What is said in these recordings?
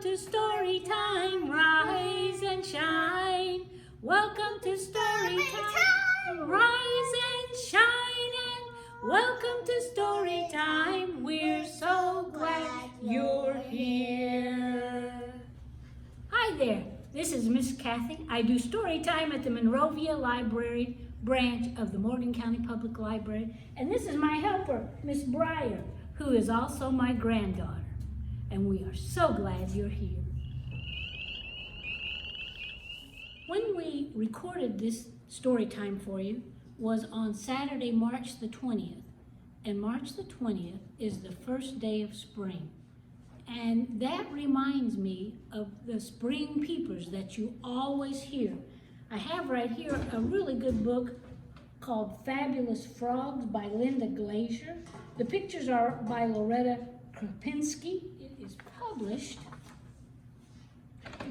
Welcome to Storytime, rise and shine. Welcome to Storytime, rise and shine. And welcome to Storytime, we're so glad you're here. Hi there, this is Miss Kathy. I do Storytime at the Monrovia Library branch of the Morgan County Public Library. And this is my helper, Miss Breyer, who is also my granddaughter. And we are so glad you're here. When we recorded this story time for you was on Saturday, March the 20th. And March the 20th is the first day of spring. And that reminds me of the spring peepers that you always hear. I have right here a really good book called Fabulous Frogs by Linda Glacier. The pictures are by Loretta Krapinski. It is published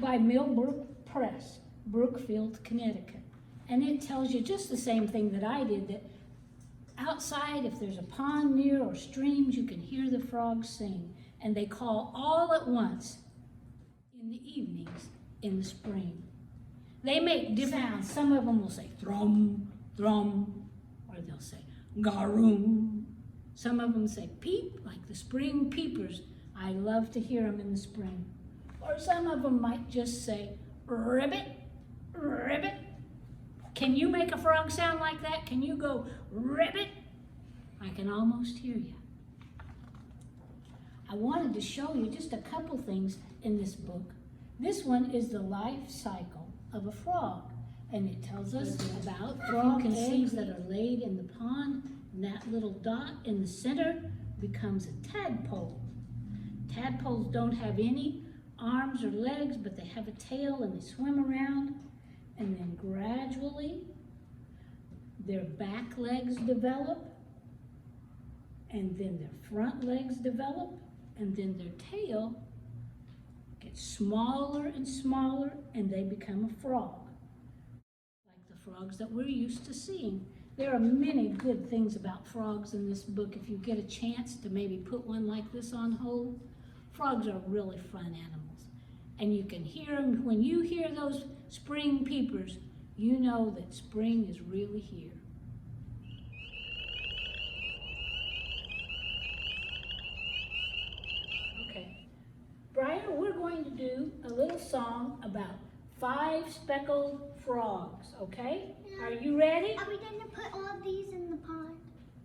by Millbrook Press, Brookfield, Connecticut. And it tells you just the same thing that I did, that outside, if there's a pond near or streams, you can hear the frogs sing. And they call all at once in the evenings in the spring. They make different sounds. Some of them will say thrum, thrum, or they'll say garoom. Some of them say peep, like the spring peepers. I love to hear them in the spring. Or some of them might just say ribbit, ribbit. Can you make a frog sound like that? Can you go ribbit? I can almost hear you. I wanted to show you just a couple things in this book. This one is the life cycle of a frog, and it tells us about frog eggs that are laid in the pond, and that little dot in the center becomes a tadpole. Tadpoles don't have any arms or legs, but they have a tail and they swim around, and then gradually their back legs develop, and then their front legs develop, and then their tail gets smaller and smaller, and they become a frog, like the frogs that we're used to seeing. There are many good things about frogs in this book. If you get a chance to maybe put one like this on hold, frogs are really fun animals. And you can hear them. When you hear those spring peepers, you know that spring is really here. Brian, we're going to do a little song about 5 speckled frogs, okay? Yeah. Are you ready? Are we going to put all of these in the pond?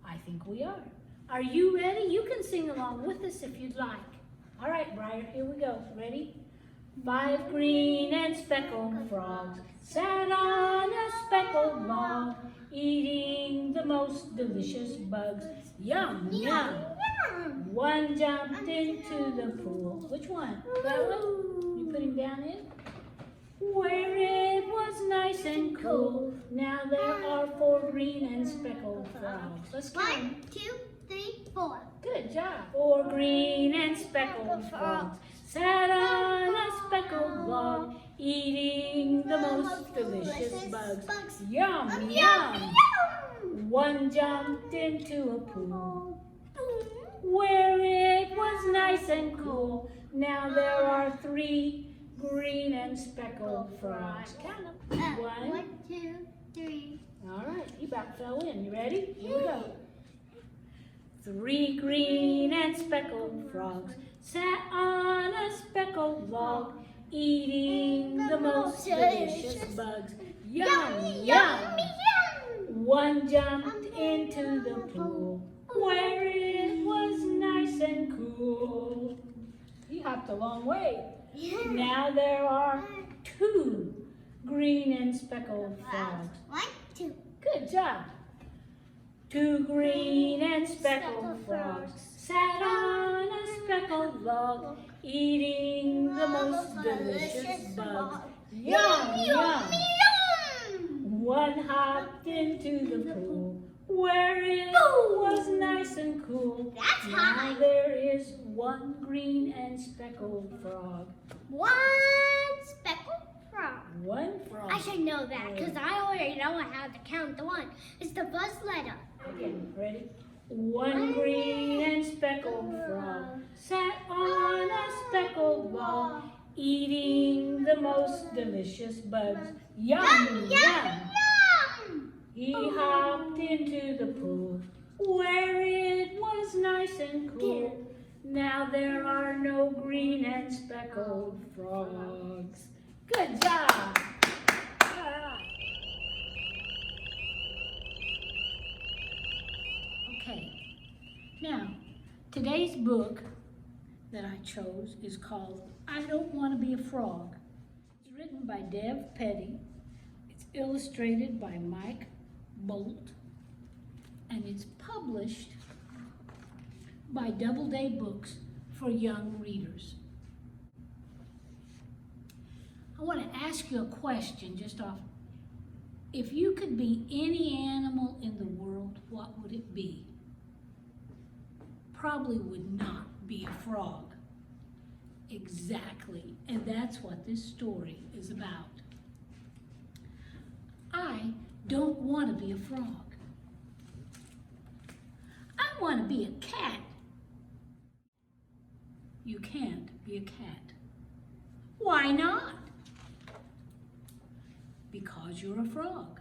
I think we are. Are you ready? You can sing along with us if you'd like. All right, Brian, here we go. Ready? 5 green and speckled frogs sat on a speckled log, eating the most delicious bugs. Yum, yum. One jumped into the pool. Which one? That one? You put him down in? Where it was nice and cool. Now there are 4 green and speckled frogs. Let's count. 1, 2, 3, 4. Good job. 4 green and speckled frogs sat on a speckled log, eating the most delicious bugs. Yum, yum. One jumped into a pool where it was nice and cool. Now there are 3 green and speckled frogs. Count them. 1, 2, 3. All right, you about fell in. You ready? Here we go. 3 green and speckled frogs sat on a speckled log, eating the most delicious bugs. Yum, yum. One jumped into the pool where it was nice and cool. He hopped a long way. Now there are 2 green and speckled frogs. 1, 2. Good job. 2 green and speckled frogs sat on a speckled log, eating the most delicious bugs. Yum, yum. One hopped into the pool where it was nice and cool. That's now high. there is 1 green and speckled frog. 1 speckled frog. 1 frog. I should know that because I already know how to count the 1. It's the first letter. Again, ready? 1 green and speckled frog sat on a speckled log, eating the most delicious bugs. Yum, yum. He hopped into the pool where it was nice and cool. Now there are no green and speckled frogs. Good job. Okay, now today's book that I chose is called I Don't Want to Be a Frog. It's written by Dev Petty. It's illustrated by Mike Bolt, and it's published by Doubleday Books for young readers. I want to ask you a question just off. If you could be any animal in the world, what would it be? Probably would not be a frog. Exactly, and that's what this story is about. I don't want to be a frog. I want to be a cat. You can't be a cat. Why not? Because you're a frog.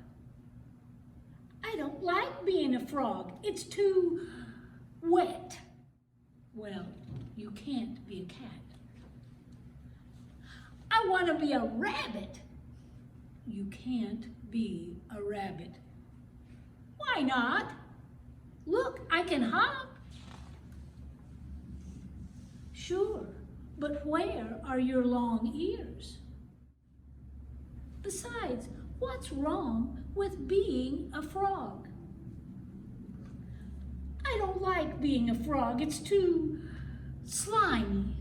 I don't like being a frog. It's too wet. Well, you can't be a cat. I want to be a rabbit. You can't be a rabbit. Why not? Look, I can hop. Sure, but where are your long ears? Besides, what's wrong with being a frog? I don't like being a frog. It's too slimy.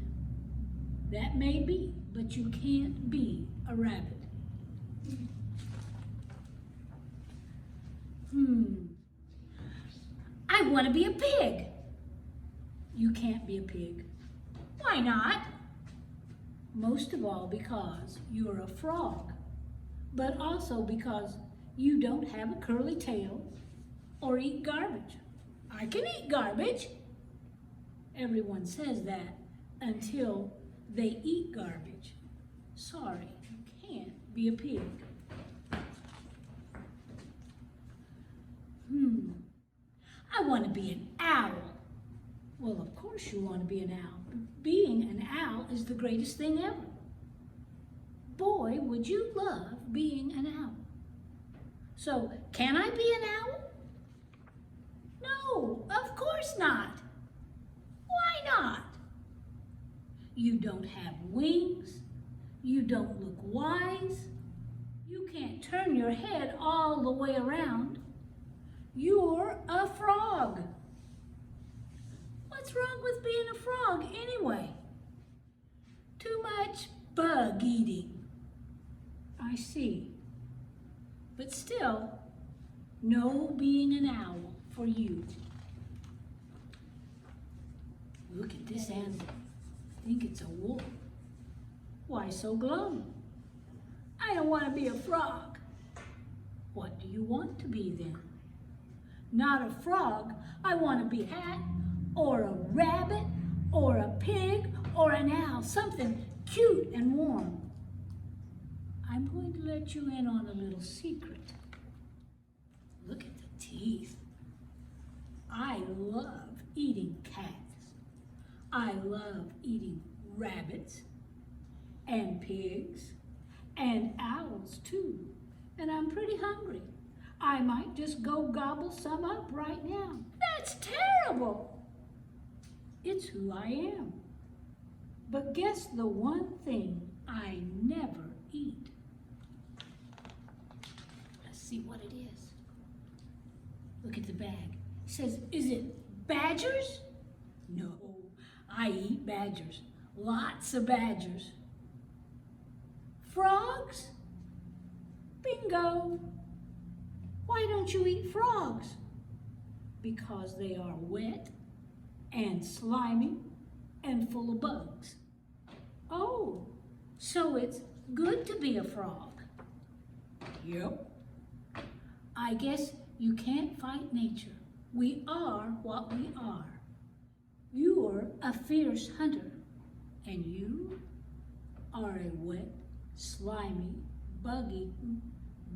That may be, but you can't be a rabbit. I want to be a pig. You can't be a pig. Why not? Most of all because you're a frog, but also because you don't have a curly tail or eat garbage. I can eat garbage. Everyone says that until they eat garbage. Sorry, you can't be a pig. I want to be an owl. Well, of course you want to be an owl. Being an owl is the greatest thing ever. Boy, would you love being an owl. So, can I be an owl? No, of course not. Why not? You don't have wings. You don't look wise. You can't turn your head all the way around. You're a frog. What's wrong with being a frog anyway? Too much bug eating. I see. But still, no being an owl for you. Look at this animal. I think it's a wolf. Why so glum? I don't want to be a frog. What do you want to be then? Not a frog. I want to be a cat or a rabbit or a pig or an owl, something cute and warm. I'm going to let you in on a little secret. Look at the teeth. I love eating cats. I love eating rabbits and pigs and owls too. And I'm pretty hungry. I might just go gobble some up right now. That's terrible. It's who I am. But guess the one thing I never eat. Let's see what it is. Look at the bag. It says, is it badgers? No, I eat badgers. Lots of badgers. Frogs? Bingo. Why don't you eat frogs? Because they are wet and slimy and full of bugs. Oh, so it's good to be a frog. Yep. I guess you can't fight nature. We are what we are. You're a fierce hunter, and you are a wet, slimy, bug-eaten,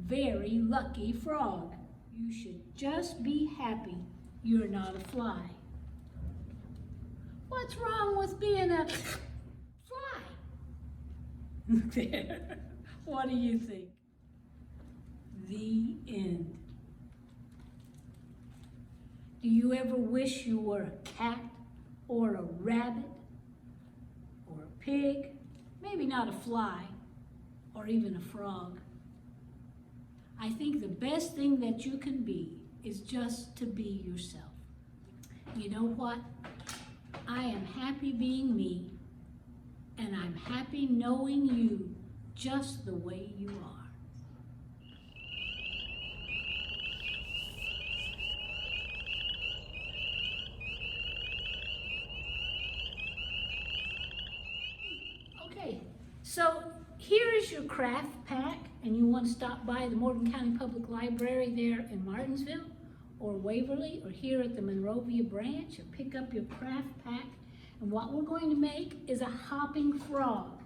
very lucky frog. You should just be happy you're not a fly. What's wrong with being a fly? There. What do you think? The end. Do you ever wish you were a cat or a rabbit or a pig? Maybe not a fly or even a frog. I think the best thing that you can be is just to be yourself. You know what? I am happy being me, and I'm happy knowing you just the way you are. Okay, so here is your craft pack, and you want to stop by the Morgan County Public Library there in Martinsville, or Waverly, or here at the Monrovia branch, and pick up your craft pack. And what we're going to make is a hopping frog.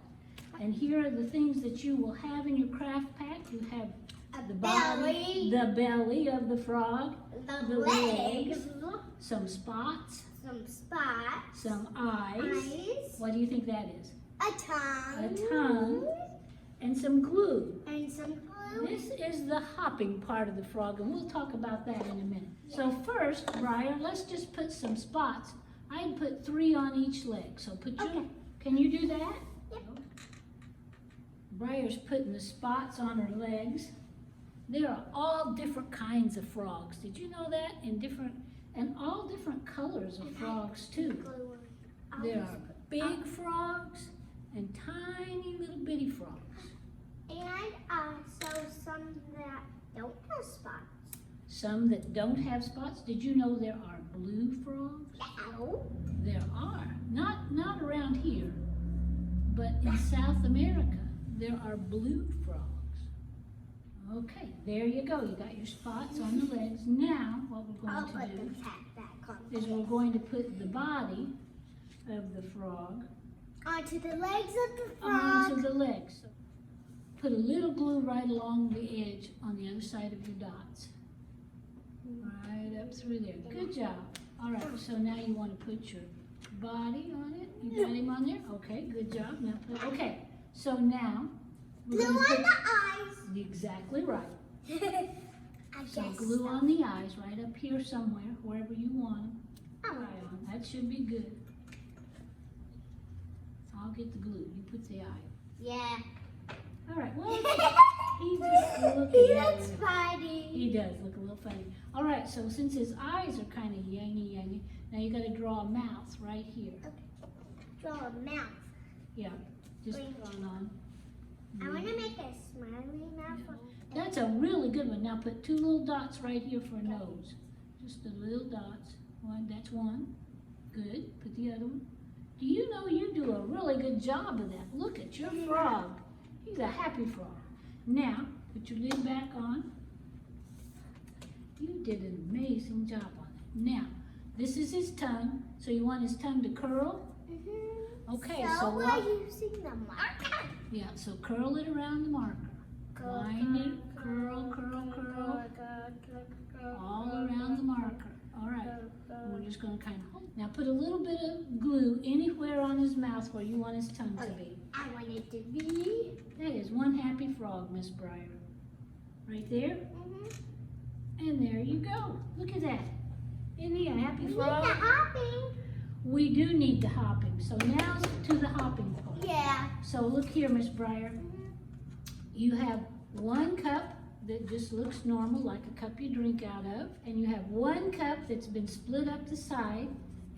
And here are the things that you will have in your craft pack. You have the body, the belly of the frog, the legs, some spots, some eyes. What do you think that is? A tongue, and some glue. This is the hopping part of the frog, and we'll talk about that in a minute. So first, Briar, let's just put some spots. I'd put 3 on each leg. So put your, can you do that? Yep. Briar's putting the spots on her legs. There are all different kinds of frogs. Did you know that? And all different colors of frogs too. There are big frogs and tiny little bitty frogs. And also some that don't have spots. Some that don't have spots. Did you know there are blue frogs? No. There are. Not around here, but in South America, there are blue frogs. Okay, there you go. You got your spots on the legs. Now, what we're I'll going put to the do cat back on. is we're going to put the body of the frog Onto the legs of the frog. onto the legs. So put a little glue right along the edge on the other side of your dots. Right up through there. Good job. All right, so now you want to put your body on it. You got him on there? Okay, good job. Now put, okay, so now we're Glue gonna on put, the eyes. exactly right. I So guess glue so. on the eyes right up here somewhere, wherever you want them. Oh. Right on. That should be good. I'll get the glue. You put the eye. Yeah. All right, well, he's just looking He at looks it. funny. He does look a little funny. All right, so since his eyes are kind of yangy, now you got to draw a mouth right here. Draw a mouth. Yeah, just Wait. draw it on. I want to make a smiley mouth. That's a really good one. Now put 2 little dots right here for a nose. Just the little dots. That's one. Good. Put the other one. Do you know you do a really good job of that? Look at your frog. He's a happy frog. Now, put your lid back on. You did an amazing job on it. Now, this is his tongue. So you want his tongue to curl? Okay, so we're what? using the marker. Yeah, so curl it around the marker. Wind it, curl, curl, curl, all around the marker. All right, and we're just going to kind of hold. Now put a little bit of glue anywhere on his mouth where you want his tongue to be. I want it to be. That is one happy frog, Miss Briar. Right there, and there you go. Look at that. Isn't he a happy We frog? need the hopping. We do need the hopping. So now to the hopping part. Yeah. So look here, Miss Briar. You have 1 cup that just looks normal, like a cup you drink out of. And you have 1 cup that's been split up the side.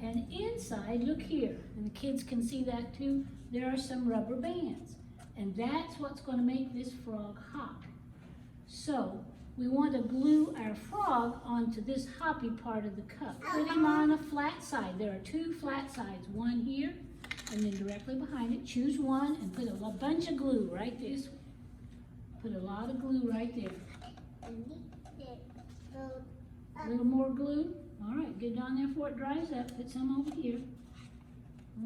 And inside, look here, and the kids can see that too, there are some rubber bands. And that's what's going to make this frog hop. So we want to glue our frog onto this hoppy part of the cup. Put him on a flat side. There are 2 flat sides, one here, and then directly behind it. Choose one and put a bunch of glue right there. Put a lot of glue right there. A little more glue. All right, get down there before it dries up. Put some over here.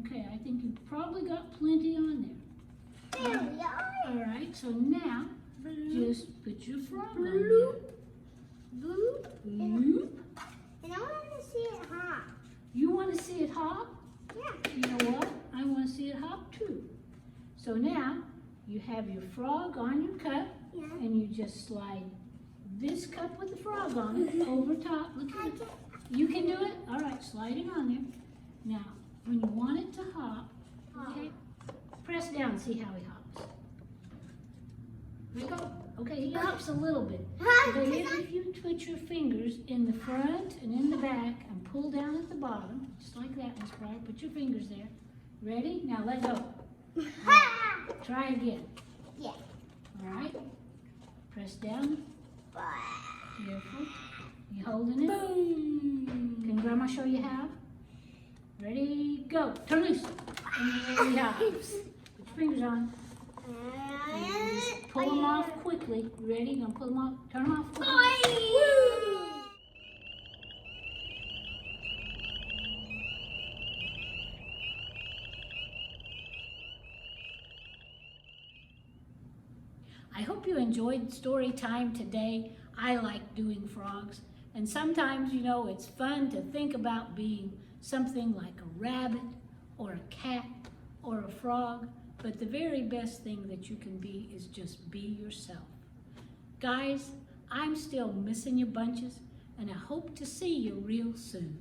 Okay, I think you've probably got plenty on there. There we are. All right, so now just put your frog on there. Bloop. Bloop. And I want to see it hop. You want to see it hop? Yeah. You know what? I want to see it hop too. So now you have your frog on your cup, Yeah. and you just slide this cup with the frog on it over top. Look at it. You can do it? All right, slide it on there. Now, when you want it to hop, okay, press down, see how he hops. There you go. Okay, he hops a little bit. But if you put your fingers in the front and in the back and pull down at the bottom, just like that, Miss Pryor, put your fingers there. Ready? Now let go. Try again. Yeah. All right. Press down. Careful. You holding it? Boom. Can Grandma show you how? Ready? Go. Turn loose. And there he hops. Put your fingers on. And just pull them off quickly. Ready? Gonna pull them off. Turn them off quickly. I hope you enjoyed story time today. I like doing frogs. And sometimes, you know, it's fun to think about being something like a rabbit or a cat or a frog. But the very best thing that you can be is just be yourself. Guys, I'm still missing you bunches, and I hope to see you real soon.